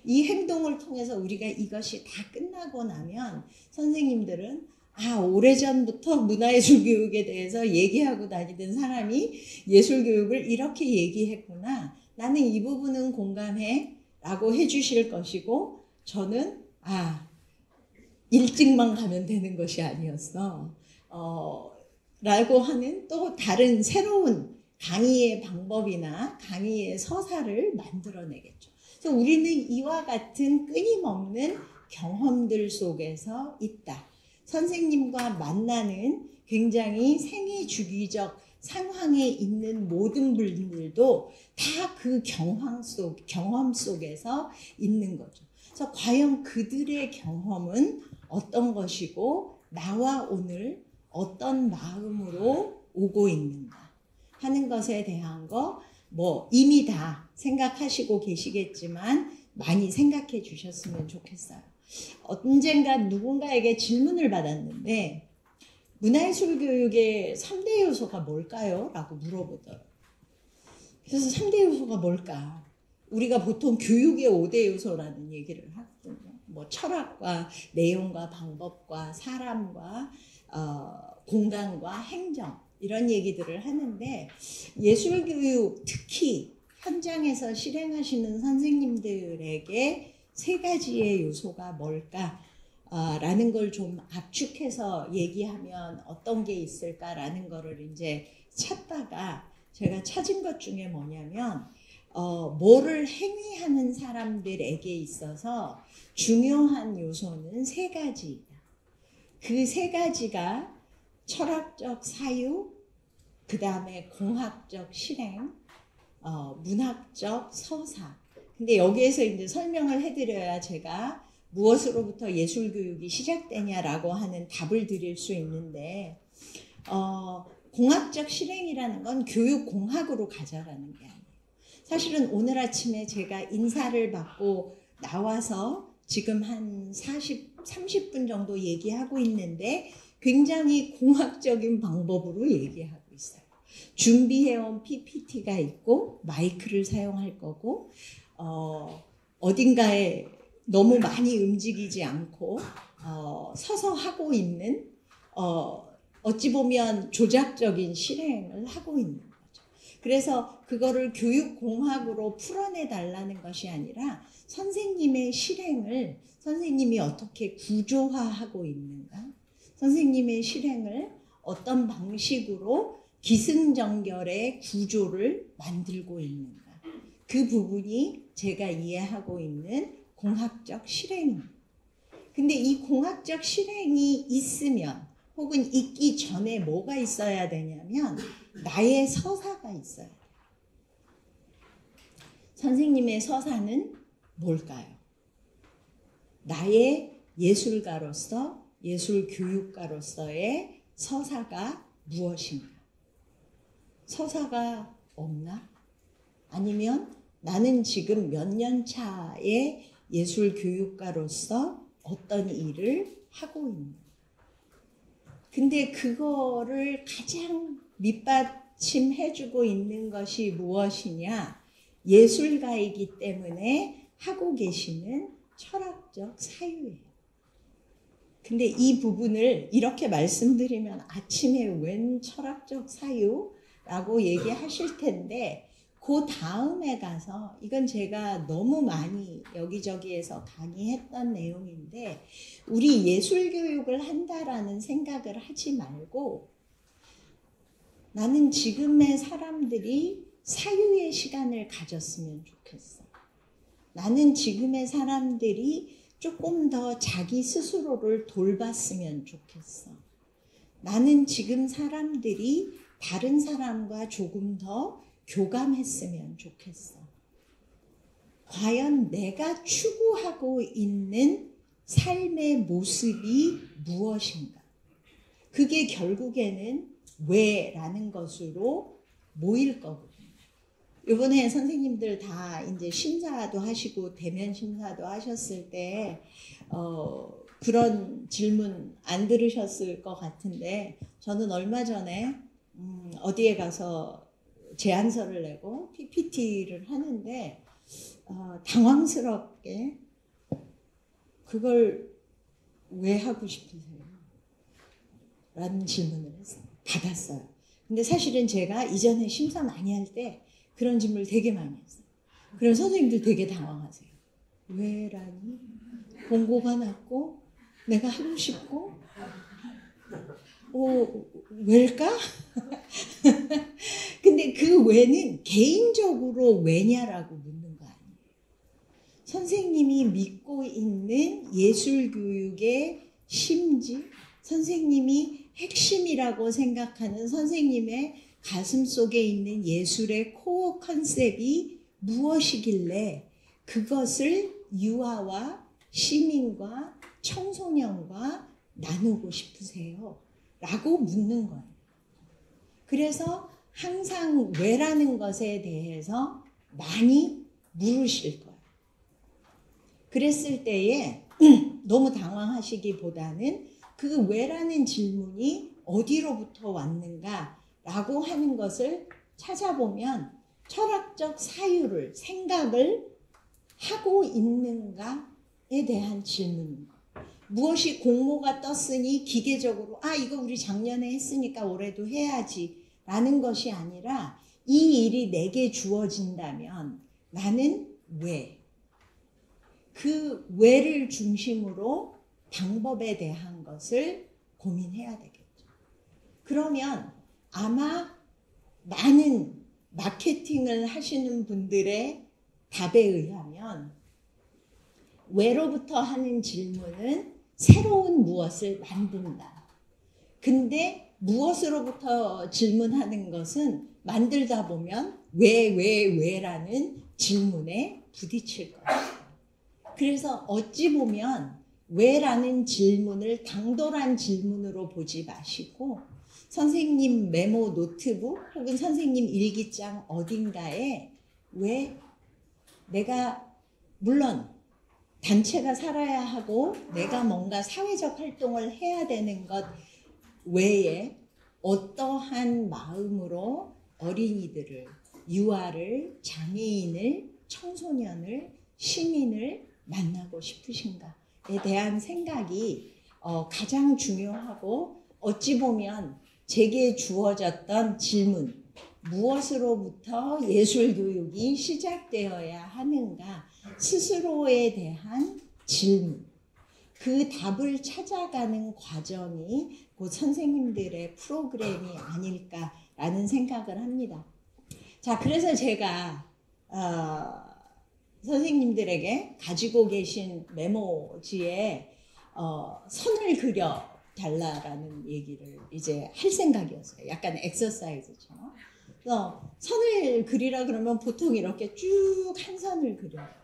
이 행동을 통해서 우리가 이것이 다 끝나고 나면 선생님들은 오래전부터 문화예술교육에 대해서 얘기하고 다니던 사람이 예술교육을 이렇게 얘기했구나. 나는 이 부분은 공감해. 라고 해주실 것이고, 저는, 일찍만 가면 되는 것이 아니었어. 라고 하는 또 다른 새로운 강의의 방법이나 강의의 서사를 만들어내겠죠. 그래서 우리는 이와 같은 끊임없는 경험들 속에서 있다. 선생님과 만나는 굉장히 생애주기적 상황에 있는 모든 분들도 다 그 경험 속에서 있는 거죠. 그래서 과연 그들의 경험은 어떤 것이고 나와 오늘 어떤 마음으로 오고 있는가 하는 것에 대한 거 이미 다 생각하시고 계시겠지만 많이 생각해 주셨으면 좋겠어요. 언젠가 누군가에게 질문을 받았는데 문화예술 교육의 3대 요소가 뭘까요? 라고 물어보더라고요. 그래서 3대 요소가 뭘까? 우리가 보통 교육의 5대 요소라는 얘기를 하거든요. 철학과 내용과 방법과 사람과 공간과 행정 이런 얘기들을 하는데 예술교육 특히 현장에서 실행하시는 선생님들에게 3가지의 요소가 뭘까? 라는 걸 좀 압축해서 얘기하면 어떤 게 있을까라는 거를 이제 찾다가 제가 찾은 것 중에 뭐냐면 뭐를 행위하는 사람들에게 있어서 중요한 요소는 3가지이다. 그 3가지가 철학적 사유, 그 다음에 공학적 실행, 문학적 서사. 근데 여기에서 이제 설명을 해드려야 제가 무엇으로부터 예술교육이 시작되냐라고 하는 답을 드릴 수 있는데, 공학적 실행이라는 건 교육공학으로 가자라는 게 아니에요. 사실은 오늘 아침에 제가 인사를 받고 나와서 지금 한 30분 정도 얘기하고 있는데 굉장히 공학적인 방법으로 얘기하고 있어요. 준비해온 PPT가 있고 마이크를 사용할 거고 어딘가에 너무 많이 움직이지 않고 서서 하고 있는 어찌 보면 조작적인 실행을 하고 있는 거죠. 그래서 그거를 교육공학으로 풀어내 달라는 것이 아니라 선생님의 실행을 선생님이 어떻게 구조화하고 있는가, 선생님의 실행을 어떤 방식으로 기승전결의 구조를 만들고 있는가, 그 부분이 제가 이해하고 있는 공학적 실행입니다. 근데 이 공학적 실행이 있으면 혹은 있기 전에 뭐가 있어야 되냐면 나의 서사가 있어야 돼요. 선생님의 서사는 뭘까요? 나의 예술가로서 예술교육가로서의 서사가 무엇인가? 서사가 없나? 아니면 나는 지금 몇 년 차의 예술교육가로서 어떤 일을 하고 있는가? 근데 그거를 가장 밑받침해주고 있는 것이 무엇이냐? 예술가이기 때문에 하고 계시는 철학적 사유예요. 근데 이 부분을 이렇게 말씀드리면 아침에 웬 철학적 사유라고 얘기하실 텐데 그 다음에 가서 이건 제가 너무 많이 여기저기에서 강의했던 내용인데 우리 예술교육을 한다라는 생각을 하지 말고 나는 지금의 사람들이 사유의 시간을 가졌으면 좋겠어. 나는 지금의 사람들이 조금 더 자기 스스로를 돌봤으면 좋겠어. 나는 지금 사람들이 다른 사람과 조금 더 교감했으면 좋겠어. 과연 내가 추구하고 있는 삶의 모습이 무엇인가? 그게 결국에는 왜라는 것으로 모일 거거든요. 이번에 선생님들 다 이제 심사도 하시고 대면 심사도 하셨을 때 그런 질문 안 들으셨을 것 같은데 저는 얼마 전에 어디에 가서 제안서를 내고 PPT를 하는데 당황스럽게 그걸 왜 하고 싶으세요? 라는 질문을 받았어요. 근데 사실은 제가 이전에 심사 많이 할 때 그런 질문을 되게 많이 했어요. 그럼 선생님들 되게 당황하세요. 왜라니? 본고가 낮고 내가 하고 싶고 왜일까? 근데 그 왜는 개인적으로 왜냐라고 묻는 거 아니에요. 선생님이 믿고 있는 예술교육의 심지, 선생님이 핵심이라고 생각하는 선생님의 가슴 속에 있는 예술의 코어 컨셉이 무엇이길래 그것을 유아와 시민과 청소년과 나누고 싶으세요? 라고 묻는 거예요. 그래서 항상 왜라는 것에 대해서 많이 물으실 거예요. 그랬을 때에 너무 당황하시기보다는 그 왜라는 질문이 어디로부터 왔는가라고 하는 것을 찾아보면 철학적 사유를, 생각을 하고 있는가에 대한 질문입니다. 무엇이 공모가 떴으니 기계적으로 이거 우리 작년에 했으니까 올해도 해야지 라는 것이 아니라 이 일이 내게 주어진다면 나는 왜? 그 왜를 중심으로 방법에 대한 것을 고민해야 되겠죠. 그러면 아마 많은 마케팅을 하시는 분들의 답에 의하면 왜로부터 하는 질문은 새로운 무엇을 만든다. 근데 무엇으로부터 질문하는 것은 만들다 보면 왜라는 질문에 부딪힐 것이다. 그래서 어찌 보면 왜라는 질문을 당돌한 질문으로 보지 마시고 선생님 메모 노트북 혹은 선생님 일기장 어딘가에 왜 내가 물론 단체가 살아야 하고 내가 뭔가 사회적 활동을 해야 되는 것 외에 어떠한 마음으로 어린이들을, 유아를, 장애인을, 청소년을, 시민을 만나고 싶으신가에 대한 생각이 가장 중요하고 어찌 보면 제게 주어졌던 질문, 무엇으로부터 예술교육이 시작되어야 하는가 스스로에 대한 질문, 그 답을 찾아가는 과정이 곧 선생님들의 프로그램이 아닐까라는 생각을 합니다. 자, 그래서 제가 선생님들에게 가지고 계신 메모지에 선을 그려 달라라는 얘기를 이제 할 생각이었어요. 약간 엑서사이즈처럼. 그래서 선을 그리라 그러면 보통 이렇게 쭉 한 선을 그려요.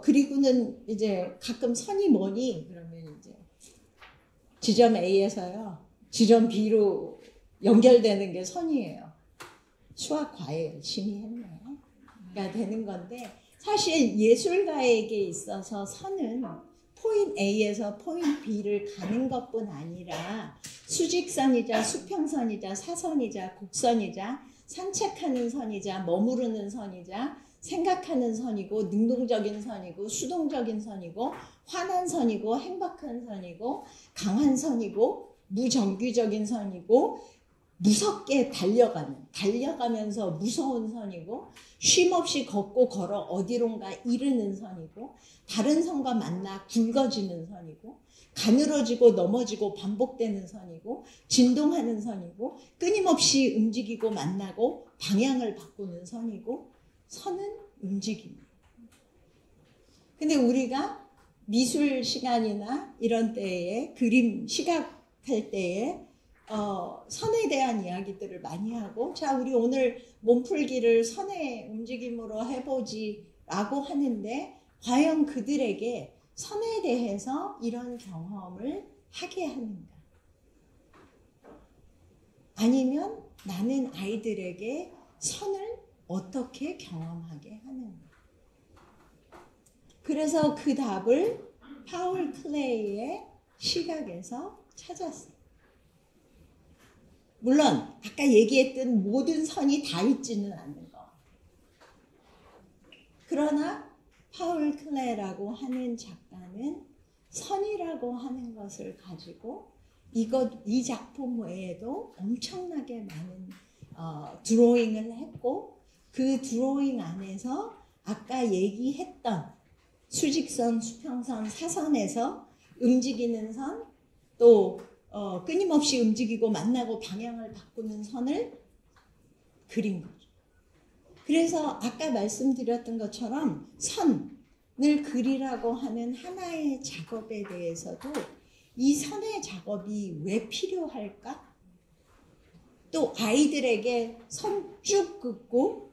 그리고는 이제 가끔 선이 뭐니? 그러면 이제 지점 A에서요. 지점 B로 연결되는 게 선이에요. 수학 과외 열심히 했네요. 가 되는 건데 사실 예술가에게 있어서 선은 포인트 A에서 포인트 B를 가는 것뿐 아니라 수직선이자 수평선이자 사선이자 곡선이자 산책하는 선이자 머무르는 선이자 생각하는 선이고 능동적인 선이고 수동적인 선이고 환한 선이고 행복한 선이고 강한 선이고 무정규적인 선이고 무섭게 달려가면서 무서운 선이고 쉼없이 걷고 걸어 어디론가 이르는 선이고 다른 선과 만나 굵어지는 선이고 가늘어지고 넘어지고 반복되는 선이고 진동하는 선이고 끊임없이 움직이고 만나고 방향을 바꾸는 선이고 선은 움직임이에요. 근데 우리가 미술 시간이나 이런 때에 그림 시각할 때에 선에 대한 이야기들을 많이 하고 자 우리 오늘 몸풀기를 선의 움직임으로 해보지 라고 하는데 과연 그들에게 선에 대해서 이런 경험을 하게 하는가? 아니면 나는 아이들에게 선을 어떻게 경험하게 하는가? 그래서 그 답을 파울 클레이의 시각에서 찾았어요. 물론 아까 얘기했던 모든 선이 다 있지는 않는 거. 그러나 파울 클레라고 하는 작가는 선이라고 하는 것을 가지고 이 작품 외에도 엄청나게 많은 드로잉을 했고 그 드로잉 안에서 아까 얘기했던 수직선, 수평선, 사선에서 움직이는 선, 또 끊임없이 움직이고 만나고 방향을 바꾸는 선을 그린 거죠. 그래서 아까 말씀드렸던 것처럼 선을 그리라고 하는 하나의 작업에 대해서도 이 선의 작업이 왜 필요할까? 또 아이들에게 선 쭉 긋고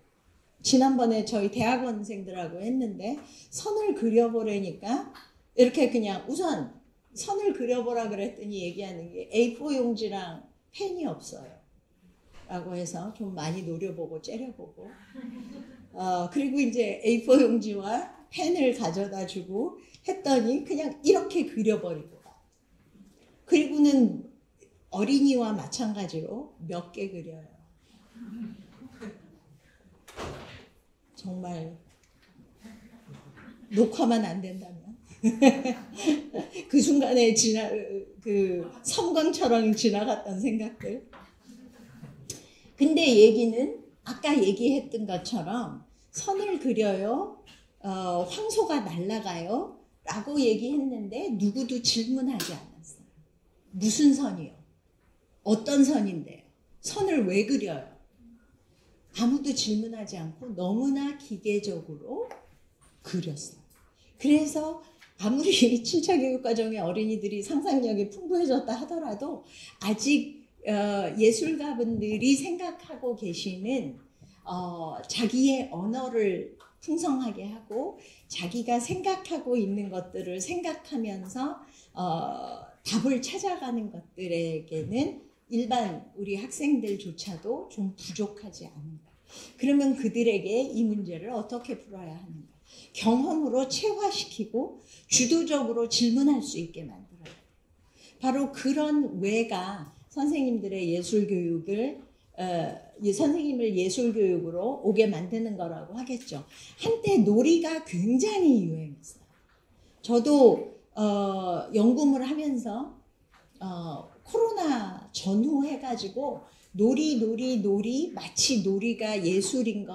지난번에 저희 대학원생들하고 했는데 선을 그려보라니까 이렇게 그냥 우선 선을 그려보라 그랬더니 얘기하는 게 A4 용지랑 펜이 없어요 라고 해서 좀 많이 노려보고 째려보고 그리고 이제 A4 용지와 펜을 가져다 주고 했더니 그냥 이렇게 그려버리고 그리고는 어린이와 마찬가지로 몇 개 그려요. 정말 녹화만 안 된다면 그 순간에 그 섬광처럼 지나갔던 생각들. 근데 얘기는 아까 얘기했던 것처럼 선을 그려요. 황소가 날아가요. 라고 얘기했는데 누구도 질문하지 않았어요. 무슨 선이요? 어떤 선인데요? 선을 왜 그려요? 아무도 질문하지 않고 너무나 기계적으로 그렸어요. 그래서 아무리 7차 교육과정의 어린이들이 상상력이 풍부해졌다 하더라도 아직 예술가분들이 생각하고 계시는 자기의 언어를 풍성하게 하고 자기가 생각하고 있는 것들을 생각하면서 답을 찾아가는 것들에게는 일반 우리 학생들조차도 좀 부족하지 않은가. 그러면 그들에게 이 문제를 어떻게 풀어야 하는가. 경험으로 체화시키고 주도적으로 질문할 수 있게 만들어야 돼요. 바로 그런 외가 선생님들의 예술교육을 선생님을 예술교육으로 오게 만드는 거라고 하겠죠. 한때 놀이가 굉장히 유행했어요. 저도 연구를 하면서 코로나 전후 해가지고 놀이 마치 놀이가 예술인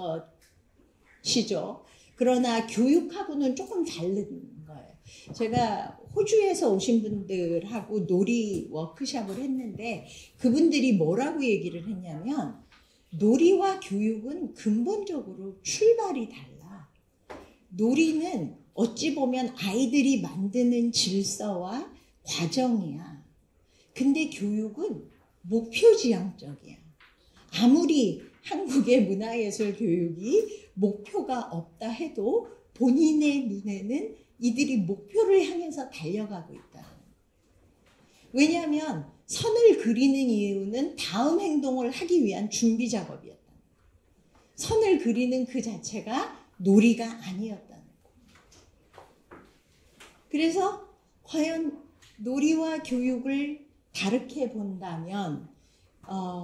것이죠. 그러나 교육하고는 조금 다른 거예요. 제가 호주에서 오신 분들하고 놀이 워크숍을 했는데 그분들이 뭐라고 얘기를 했냐면 놀이와 교육은 근본적으로 출발이 달라. 놀이는 어찌 보면 아이들이 만드는 질서와 과정이야. 근데 교육은 목표지향적이야. 아무리 한국의 문화예술 교육이 목표가 없다 해도 본인의 눈에는 이들이 목표를 향해서 달려가고 있다. 왜냐하면 선을 그리는 이유는 다음 행동을 하기 위한 준비 작업이었다. 선을 그리는 그 자체가 놀이가 아니었다는 거. 그래서 과연 놀이와 교육을 다르게 본다면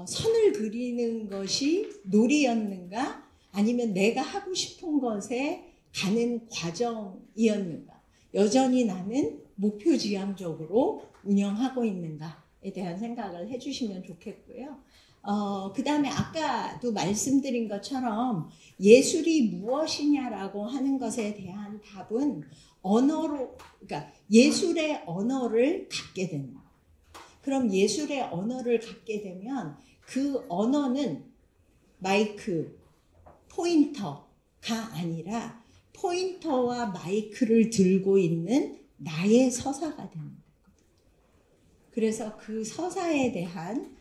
선을 그리는 것이 놀이였는가? 아니면 내가 하고 싶은 것에 가는 과정이었는가? 여전히 나는 목표지향적으로 운영하고 있는가에 대한 생각을 해주시면 좋겠고요. 그 다음에 아까도 말씀드린 것처럼 예술이 무엇이냐라고 하는 것에 대한 답은 언어로, 그러니까 예술의 언어를 갖게 되는 거예요. 그럼 예술의 언어를 갖게 되면 그 언어는 마이크, 포인터가 아니라 포인터와 마이크를 들고 있는 나의 서사가 되는 거예요. 그래서 그 서사에 대한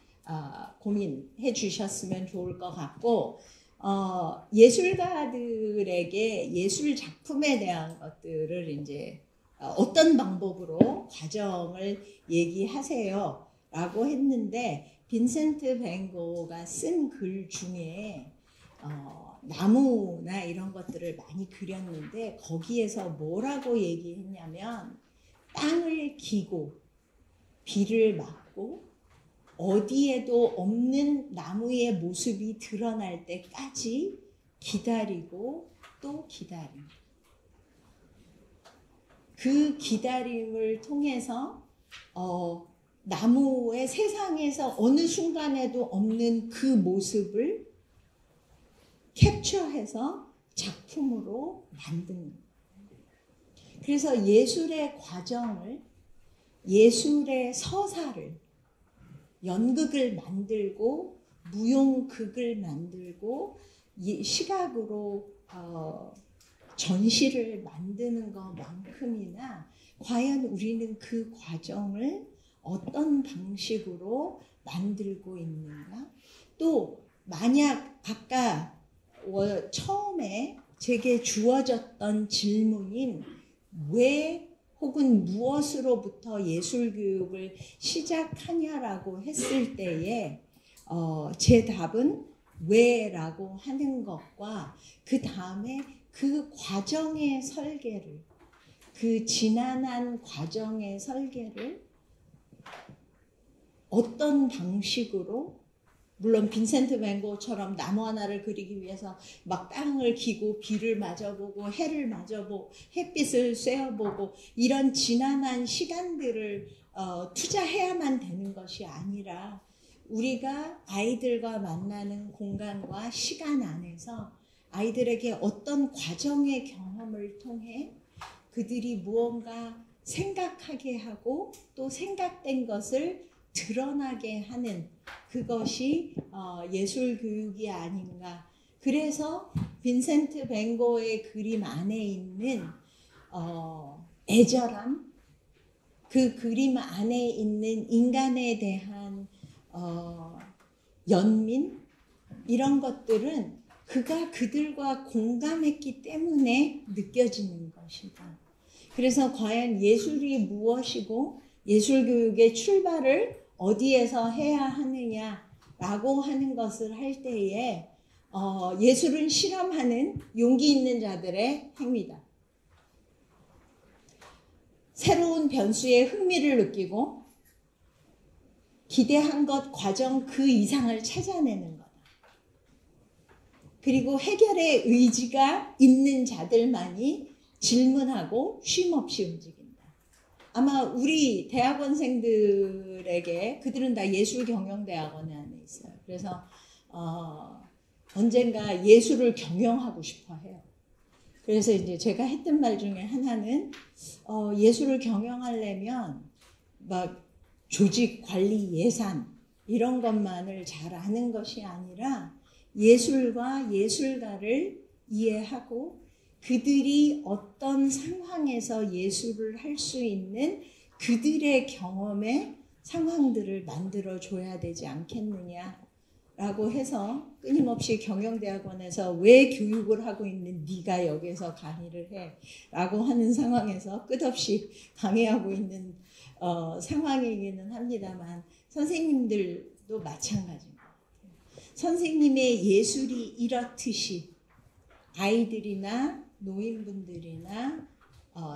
고민해 주셨으면 좋을 것 같고 예술가들에게 예술 작품에 대한 것들을 이제 어떤 방법으로 과정을 얘기하세요 라고 했는데 빈센트 밴 고흐가 쓴 글 중에 나무나 이런 것들을 많이 그렸는데 거기에서 뭐라고 얘기했냐면 땅을 기고 비를 맞고 어디에도 없는 나무의 모습이 드러날 때까지 기다리고 또 기다림. 그 기다림을 통해서 나무의 세상에서 어느 순간에도 없는 그 모습을 캡처해서 작품으로 만드는 거예요. 그래서 예술의 과정을, 예술의 서사를, 연극을 만들고 무용극을 만들고 시각으로 전시를 만드는 것만큼이나 과연 우리는 그 과정을 어떤 방식으로 만들고 있는가? 또 만약 아까 처음에 제게 주어졌던 질문인 왜 혹은 무엇으로부터 예술교육을 시작하냐라고 했을 때에 제 답은 왜라고 하는 것과 그 다음에 그 과정의 설계를, 그 지난한 과정의 설계를 어떤 방식으로, 물론 빈센트 밴 고흐처럼 나무 하나를 그리기 위해서 막 땅을 기고 비를 맞아보고 해를 맞아보고 햇빛을 쐬어보고 이런 지난한 시간들을 투자해야만 되는 것이 아니라 우리가 아이들과 만나는 공간과 시간 안에서 아이들에게 어떤 과정의 경험을 통해 그들이 무언가 생각하게 하고 또 생각된 것을 드러나게 하는 그것이 예술 교육이 아닌가. 그래서 빈센트 밴 고흐의 그림 안에 있는 애절함, 그 그림 안에 있는 인간에 대한 연민, 이런 것들은 그가 그들과 공감했기 때문에 느껴지는 것이다. 그래서 과연 예술이 무엇이고 예술교육의 출발을 어디에서 해야 하느냐라고 하는 것을 할 때에 예술은 실험하는 용기 있는 자들의 행위다. 새로운 변수에 흥미를 느끼고 기대한 것 과정 그 이상을 찾아내는 거다. 그리고 해결의 의지가 있는 자들만이 질문하고 쉼없이 움직인다. 아마 우리 대학원생들에게, 그들은 다 예술경영대학원에 안에 있어요. 그래서 언젠가 예술을 경영하고 싶어 해요. 그래서 이제 제가 했던 말 중에 하나는 예술을 경영하려면 막 조직, 관리, 예산 이런 것만을 잘 아는 것이 아니라 예술과 예술가를 이해하고 그들이 어떤 상황에서 예술을 할 수 있는 그들의 경험의 상황들을 만들어줘야 되지 않겠느냐라고 해서 끊임없이 경영대학원에서 왜 교육을 하고 있는 네가 여기서 강의를 해? 라고 하는 상황에서 끝없이 강의하고 있는 상황이기는 합니다만 선생님들도 마찬가지입니다. 선생님의 예술이 이렇듯이 아이들이나 노인분들이나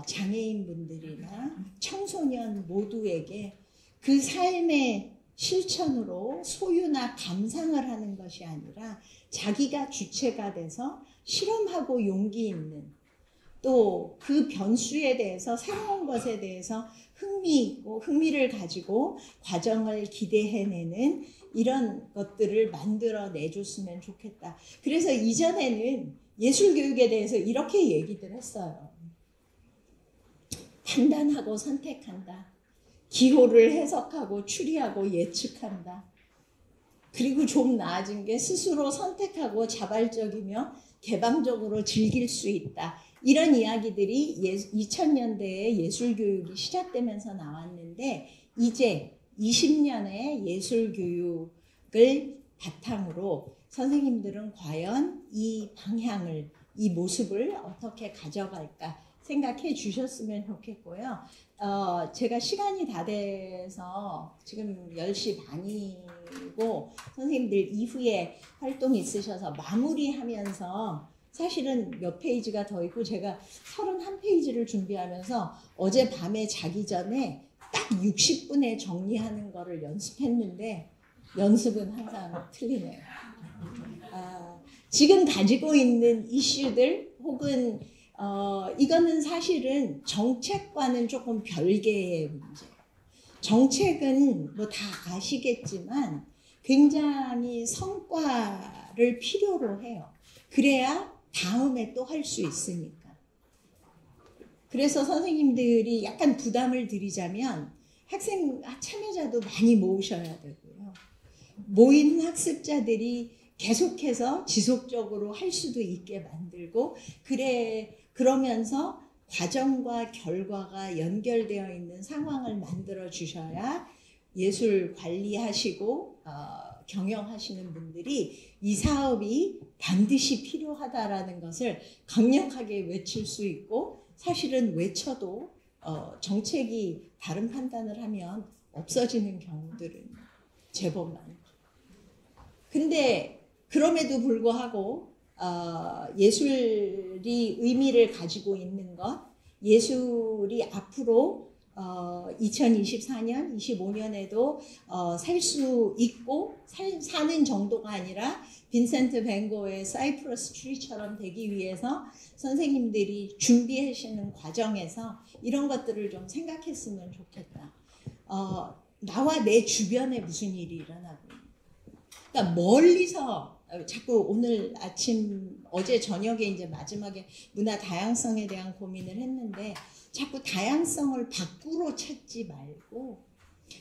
장애인분들이나 청소년 모두에게 그 삶의 실천으로 소유나 감상을 하는 것이 아니라 자기가 주체가 돼서 실험하고 용기 있는, 또 그 변수에 대해서 새로운 것에 대해서 흥미를 가지고 과정을 기대해내는 이런 것들을 만들어 내줬으면 좋겠다. 그래서 이전에는 예술교육에 대해서 이렇게 얘기들 했어요. 판단하고 선택한다. 기호를 해석하고 추리하고 예측한다. 그리고 좀 나아진 게 스스로 선택하고 자발적이며 개방적으로 즐길 수 있다. 이런 이야기들이 2000년대에 예술교육이 시작되면서 나왔는데 이제 20년의 예술교육을 바탕으로 선생님들은 과연 이 방향을, 이 모습을 어떻게 가져갈까 생각해 주셨으면 좋겠고요. 제가 시간이 다 돼서 지금 10시 반이고 선생님들 이후에 활동이 있으셔서 마무리하면서 사실은 몇 페이지가 더 있고 제가 31페이지를 준비하면서 어젯밤에 자기 전에 딱 60분에 정리하는 거를 연습했는데 연습은 항상 틀리네요. 지금 가지고 있는 이슈들 혹은 이거는 사실은 정책과는 조금 별개의 문제예요. 정책은 뭐 다 아시겠지만 굉장히 성과를 필요로 해요. 그래야 다음에 또 할 수 있으니까. 그래서 선생님들이 약간 부담을 드리자면 학생 참여자도 많이 모으셔야 되고요. 모인 학습자들이 계속해서 지속적으로 할 수도 있게 만들고 그러면서 과정과 결과가 연결되어 있는 상황을 만들어 주셔야 예술 관리하시고 경영하시는 분들이 이 사업이 반드시 필요하다라는 것을 강력하게 외칠 수 있고, 사실은 외쳐도 정책이 다른 판단을 하면 없어지는 경우들은 제법 많죠. 근데 그럼에도 불구하고 예술이 의미를 가지고 있는 것, 예술이 앞으로 2024년, 25년에도 살 수 있고 사는 정도가 아니라 빈센트 밴 고의 사이프러스 트리처럼 되기 위해서 선생님들이 준비하시는 과정에서 이런 것들을 좀 생각했으면 좋겠다. 나와 내 주변에 무슨 일이 일어나고 있는, 그러니까 멀리서 자꾸 오늘 아침 어제 저녁에 이제 마지막에 문화 다양성에 대한 고민을 했는데, 자꾸 다양성을 밖으로 찾지 말고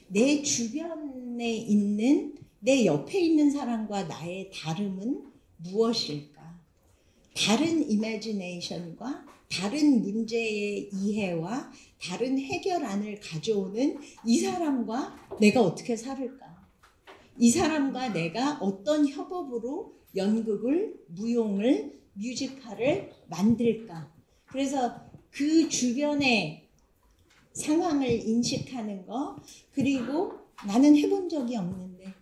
내 주변에 있는, 내 옆에 있는 사람과 나의 다름은 무엇일까? 다른 이미지네이션과 다른 문제의 이해와 다른 해결안을 가져오는 이 사람과 내가 어떻게 살을까? 이 사람과 내가 어떤 협업으로 연극을, 무용을, 뮤지컬을 만들까? 그래서 그 주변의 상황을 인식하는 거, 그리고 나는 해본 적이 없는데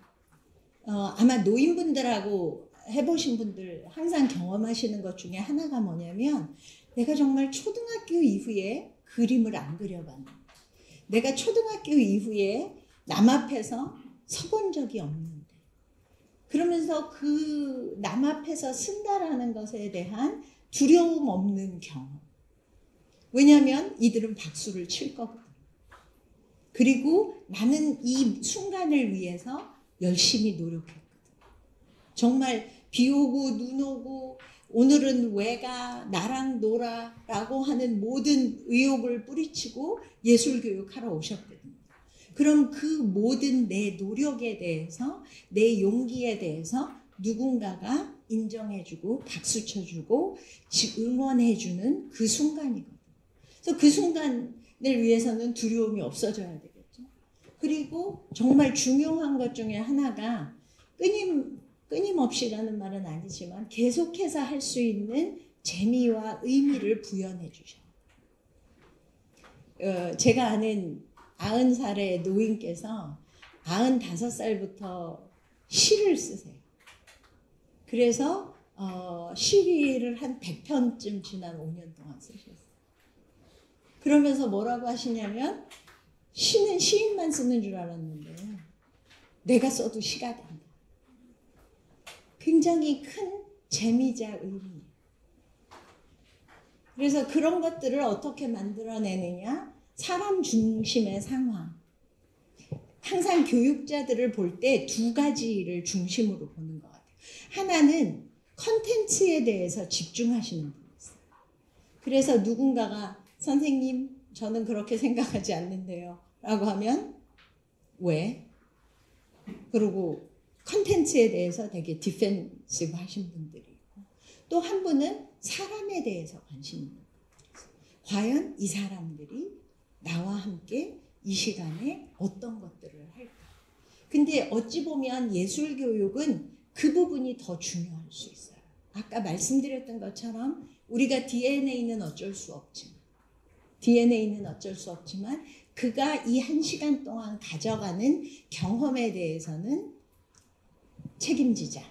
아마 노인분들하고 해보신 분들 항상 경험하시는 것 중에 하나가 뭐냐면, 내가 정말 초등학교 이후에 그림을 안 그려봤는데, 내가 초등학교 이후에 남 앞에서 서본 적이 없는데, 그러면서 그 남 앞에서 쓴다라는 것에 대한 두려움 없는 경험. 왜냐하면 이들은 박수를 칠 거거든. 그리고 나는 이 순간을 위해서 열심히 노력했거든. 정말 비 오고 눈 오고 오늘은 왜 가, 나랑 놀아 라고 하는 모든 의욕을 뿌리치고 예술교육하러 오셨거든요. 그럼 그 모든 내 노력에 대해서, 내 용기에 대해서 누군가가 인정해주고 박수 쳐주고 응원해주는 그 순간이거든. 그래서 그 순간을 위해서는 두려움이 없어져야 되겠죠. 그리고 정말 중요한 것 중에 하나가 끊임없이라는 말은 아니지만 계속해서 할 수 있는 재미와 의미를 부여해 주셔. 제가 아는 90살의 노인께서 95살부터 시를 쓰세요. 그래서 시를 한 100편쯤 지난 5년 동안 쓰셨어요. 그러면서 뭐라고 하시냐면, 시는 시인만 쓰는 줄 알았는데 내가 써도 시가 된다. 굉장히 큰 재미자 의미예요. 그래서 그런 것들을 어떻게 만들어내느냐, 사람 중심의 상황. 항상 교육자들을 볼 때 두 가지를 중심으로 보는 것 같아요. 하나는 컨텐츠에 대해서 집중하시는 분이 있어요. 그래서 누군가가 선생님, 저는 그렇게 생각하지 않는데요 라고 하면 왜? 그리고 컨텐츠에 대해서 되게 디펜시브 하신 분들이 있고, 또 한 분은 사람에 대해서 관심이 있는 분들이 있어요. 과연 이 사람들이 나와 함께 이 시간에 어떤 것들을 할까? 근데 어찌 보면 예술교육은 그 부분이 더 중요할 수 있어요. 아까 말씀드렸던 것처럼 우리가 DNA는 어쩔 수 없지만 그가 이 1시간 동안 가져가는 경험에 대해서는 책임지자.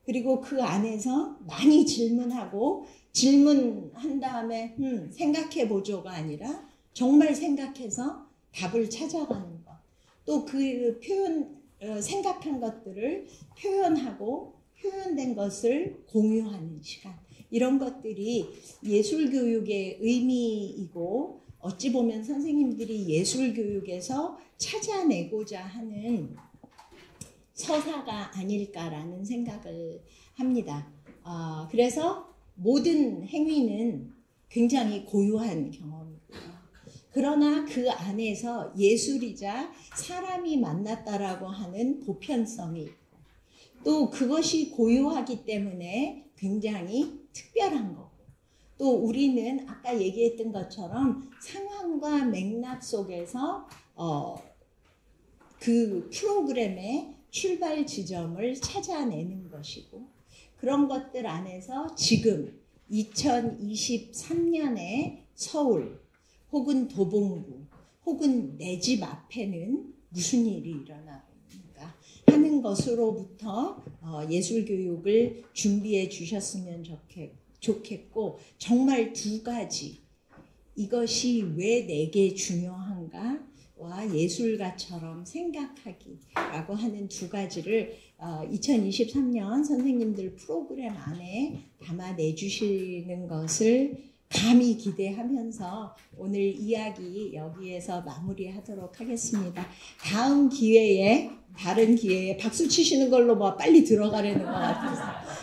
그리고 그 안에서 많이 질문한 다음에 생각해보죠가 아니라 정말 생각해서 답을 찾아가는 것. 또 그 생각한 것들을 표현하고 표현된 것을 공유하는 시간. 이런 것들이 예술교육의 의미이고 어찌 보면 선생님들이 예술 교육에서 찾아내고자 하는 서사가 아닐까라는 생각을 합니다. 그래서 모든 행위는 굉장히 고유한 경험이고요. 그러나 그 안에서 예술이자 사람이 만났다라고 하는 보편성이 있고 또 그것이 고유하기 때문에 굉장히 특별한 거고 또 우리는 아까 얘기했던 것처럼 상황과 맥락 속에서 그 프로그램의 출발 지점을 찾아내는 것이고 그런 것들 안에서 지금 2023년에 서울 혹은 도봉구 혹은 내 집 앞에는 무슨 일이 일어나고 있는가 하는 것으로부터 예술교육을 준비해 주셨으면 좋겠고 정말 두 가지 이것이 왜 내게 중요한가와 예술가처럼 생각하기라고 하는 두 가지를 2023년 선생님들 프로그램 안에 담아내주시는 것을 감히 기대하면서 오늘 이야기 여기에서 마무리하도록 하겠습니다. 다음 기회에 다른 기회에 박수 치시는 걸로 뭐 빨리 들어가려는 것 같아서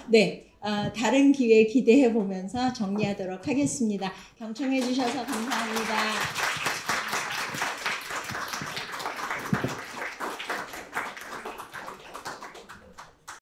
네. 다른 기회 기대해 보면서 정리하도록 하겠습니다. 경청해 주셔서 감사합니다.